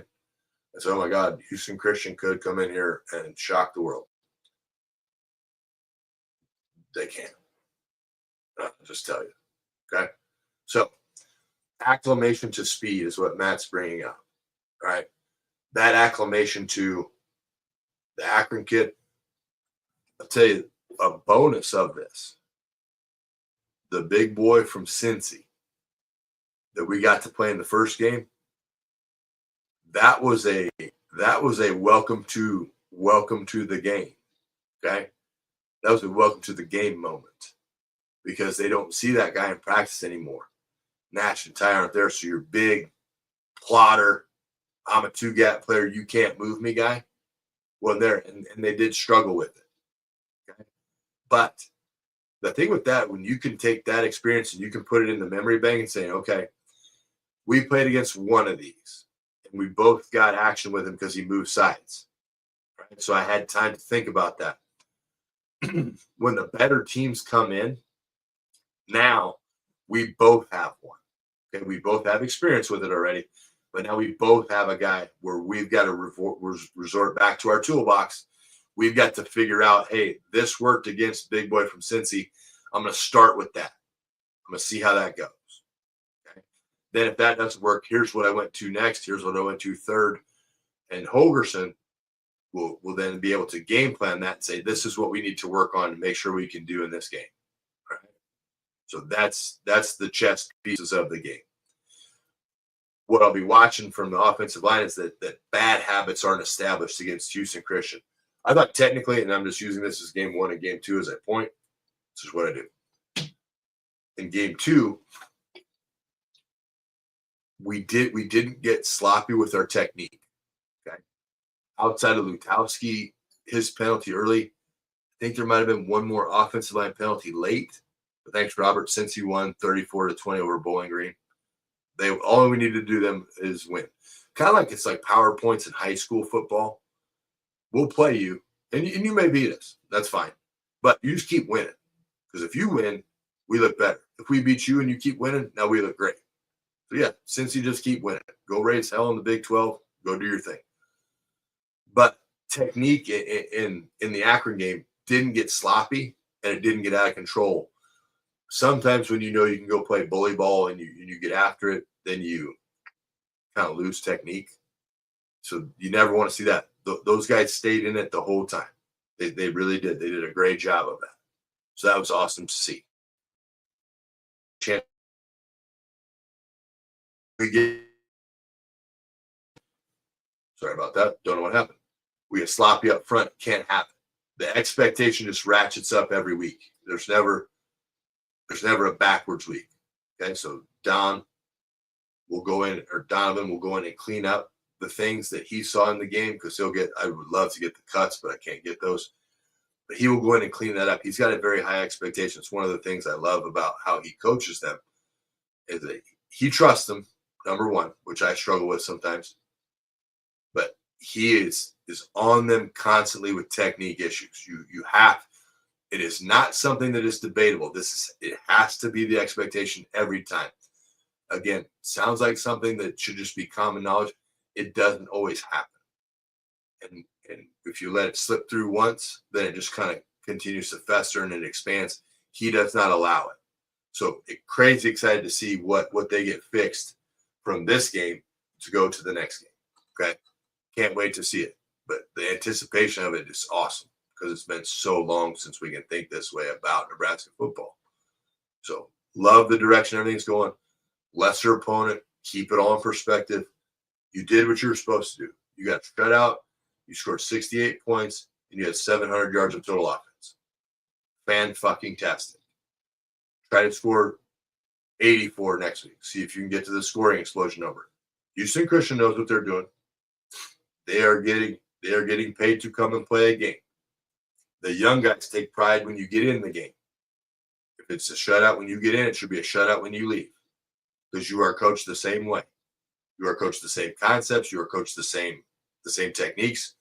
and say, oh my God, Houston Christian could come in here and shock the world. They can't. I'll just tell you. Okay. So acclimation to speed is what Matt's bringing up. All right. That acclimation to the Akron kid, I'll tell you a bonus of this. The big boy from Cincy that we got to play in the first game, that was a welcome to the game. Okay. That was a welcome to the game moment because they don't see that guy in practice anymore. Nash and Ty aren't there, so you're big plotter. I'm a 2-gap player. You can't move me, guy. Wasn't there, and they did struggle with it. Okay? But the thing with that, when you can take that experience and you can put it in the memory bank and say, okay, we played against one of these, and we both got action with him because he moved sides. Right? So I had time to think about that. When the better teams come in, now we both have one. Okay, we both have experience with it already, but now we both have a guy where we've got to resort back to our toolbox. We've got to figure out, hey, this worked against Big Boy from Cincy. I'm going to start with that. I'm going to see how that goes. Okay. Then if that doesn't work, here's what I went to next. Here's what I went to third. And Holgerson will then be able to game plan that and say, this is what we need to work on to make sure we can do in this game. Right? So that's the chess pieces of the game. What I'll be watching from the offensive line is that bad habits aren't established against Houston Christian. I thought technically, and I'm just using this as game 1 and game 2 as a point, this is what I do. In game 2, we didn't get sloppy with our technique. Okay. Outside of Lutowski, his penalty early, I think there might have been one more offensive line penalty late. But thanks, Robert, since he won 34-20 over Bowling Green. All we need to do them is win. Kind of like it's like PowerPoints in high school football. We'll play you, and you may beat us. That's fine. But you just keep winning. Because if you win, we look better. If we beat you and you keep winning, now we look great. So, yeah, since you just keep winning, go raise hell in the Big 12. Go do your thing. But technique in the Akron game didn't get sloppy, and it didn't get out of control. Sometimes when you know you can go play bully ball and you get after it, then you kind of lose technique. So you never want to see that. Those guys stayed in it the whole time. They really did. They did a great job of that. So that was awesome to see. Sorry about that. Don't know what happened. We get sloppy up front. Can't happen. The expectation just ratchets up every week. There's never a backwards week. Okay, so Donovan will go in and clean up the things that he saw in the game because I would love to get the cuts, but I can't get those. But he will go in and clean that up. He's got a very high expectation. It's one of the things I love about how he coaches them is that he trusts them, number one, which I struggle with sometimes. But he is on them constantly with technique issues. It is not something that is debatable. It has to be the expectation every time. Again, sounds like something that should just be common knowledge. It doesn't always happen. And if you let it slip through once, then it just kind of continues to fester and it expands. He does not allow it. So crazy excited to see what they get fixed from this game to go to the next game. Okay. Can't wait to see it. But the anticipation of it is awesome because it's been so long since we can think this way about Nebraska football. So love the direction everything's going. Lesser opponent, keep it all in perspective. You did what you were supposed to do. You got shut out. You scored 68 points, and you had 700 yards of total offense. Fan-fucking-tastic. Try to score 84 next week. See if you can get to the scoring explosion number. Houston Christian knows what they're doing. They are getting paid to come and play a game. The young guys take pride when you get in the game. If it's a shutout when you get in, it should be a shutout when you leave. Because you are coached the same way. You are coached the same concepts. You are coached the same techniques.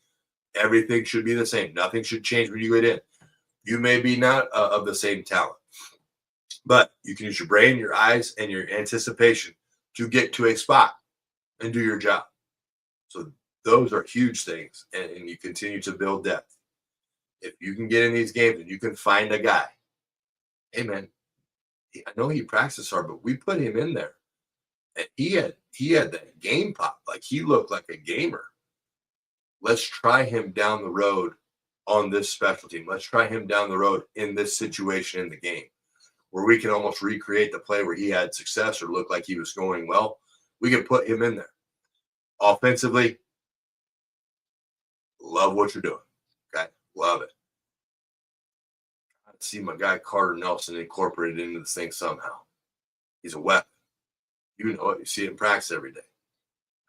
Everything should be the same. Nothing should change when you get in. You may be not of the same talent, but you can use your brain, your eyes, and your anticipation to get to a spot and do your job. So those are huge things, and you continue to build depth. If you can get in these games and you can find a guy, hey man, I know he practiced hard, but we put him in there, and he had that game pop. Like he looked like a gamer. Let's try him down the road on this special team. Let's try him down the road in this situation in the game where we can almost recreate the play where he had success or looked like he was going well. We can put him in there. Offensively, love what you're doing. Okay, love it. I see my guy Carter Nelson incorporated into this thing somehow. He's a weapon. You know it. You see it in practice every day.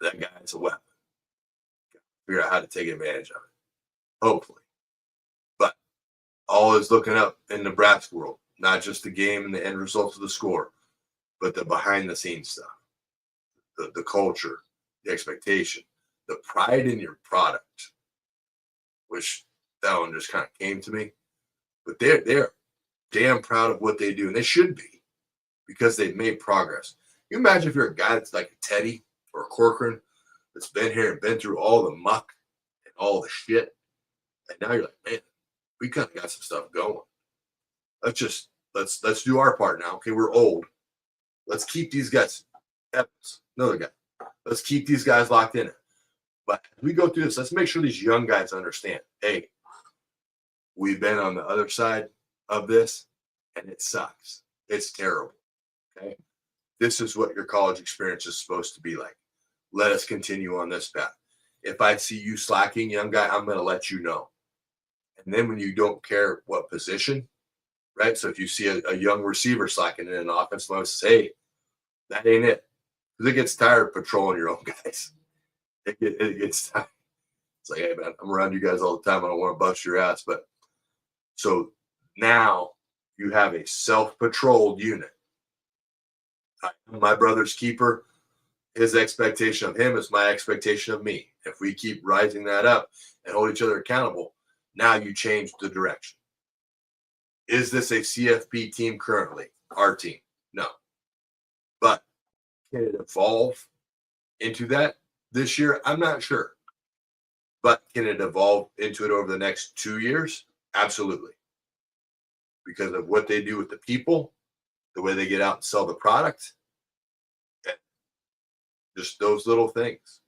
That guy is a weapon. Figure out how to take advantage of it. Hopefully. But all is looking up in Nebraska world. Not just the game and the end results of the score, but the behind-the-scenes stuff. The culture, the expectation, the pride in your product, which that one just kind of came to me. But they're damn proud of what they do, and they should be because they've made progress. You imagine if you're a guy that's like a Teddy or a Corcoran that's been here and been through all the muck and all the shit, and now you're like, man, we kind of got some stuff going. Let's do our part now. Okay, we're old. Let's keep these guys. Another guy. Let's keep these guys locked in. But as we go through this, let's make sure these young guys understand. Hey, we've been on the other side of this, and it sucks. It's terrible. Okay, this is what your college experience is supposed to be like. Let us continue on this path. If I see you slacking, young guy, I'm going to let you know. And then when you don't care what position, right? So if you see a young receiver slacking in an offense, say, hey, that ain't it. Because it gets tired of patrolling your own guys. It gets tired. It's like, hey, man, I'm around you guys all the time. I don't want to bust your ass. But so now you have a self-patrolled unit. My brother's keeper, his expectation of him is my expectation of me. If we keep rising that up and hold each other accountable, now you change the direction. Is this a CFP team currently? Our team? No. But can it evolve into that this year? I'm not sure. But can it evolve into it over the next 2 years? Absolutely. Because of what they do with the people, the way they get out and sell the product, and just those little things.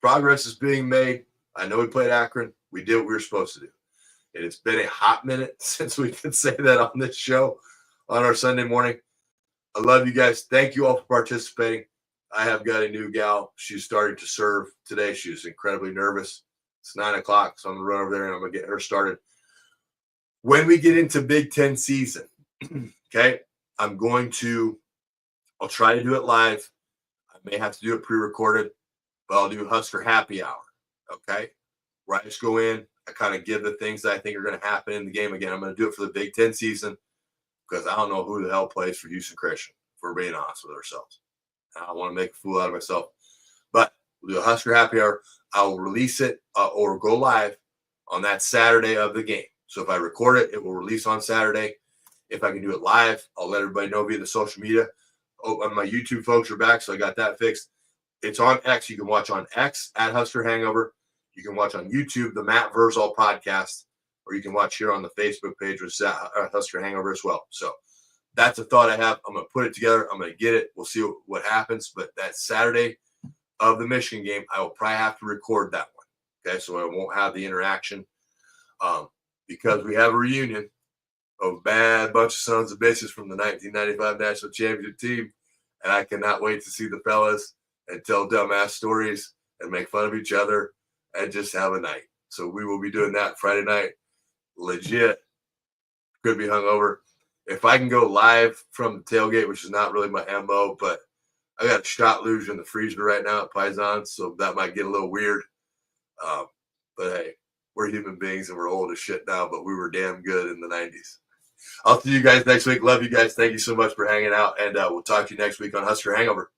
Progress is being made. I know we played Akron. We did what we were supposed to do. And it's been a hot minute since we could say that on this show on our Sunday morning. I love you guys. Thank you all for participating. I have got a new gal. She's starting to serve today. She was incredibly nervous. It's 9 o'clock, so I'm going to run over there and I'm going to get her started. When we get into Big Ten season, okay, I'll try to do it live. I may have to do it pre-recorded, but I'll do Husker Happy Hour, okay, where I just go in. I kind of give the things that I think are going to happen in the game. Again, I'm going to do it for the Big Ten season because I don't know who the hell plays for Houston Christian, if we're being honest with ourselves. I don't want to make a fool out of myself. But we'll do a Husker Happy Hour. I will release it or go live on that Saturday of the game. So if I record it, it will release on Saturday. If I can do it live, I'll let everybody know via the social media. Oh, my YouTube folks are back, so I got that fixed. It's on X. You can watch on X at Husker Hangover. You can watch on YouTube, the Matt Verzal podcast, or you can watch here on the Facebook page with Husker Hangover as well. So that's a thought I have. I'm going to put it together. I'm going to get it. We'll see what happens. But that Saturday of the Michigan game, I will probably have to record that one. Okay, so I won't have the interaction because we have a reunion of a bad bunch of sons of bitches from the 1995 National Championship team. And I cannot wait to see the fellas and tell dumbass stories and make fun of each other and just have a night. So we will be doing that Friday night. Legit. Could be hungover. If I can go live from the tailgate, which is not really my MO, but I got a shot luge in the freezer right now at Paisan, so that might get a little weird. But hey, we're human beings and we're old as shit now, but we were damn good in the 90s. I'll see you guys next week. Love you guys. Thank you so much for hanging out, and we'll talk to you next week on Husker Hangover.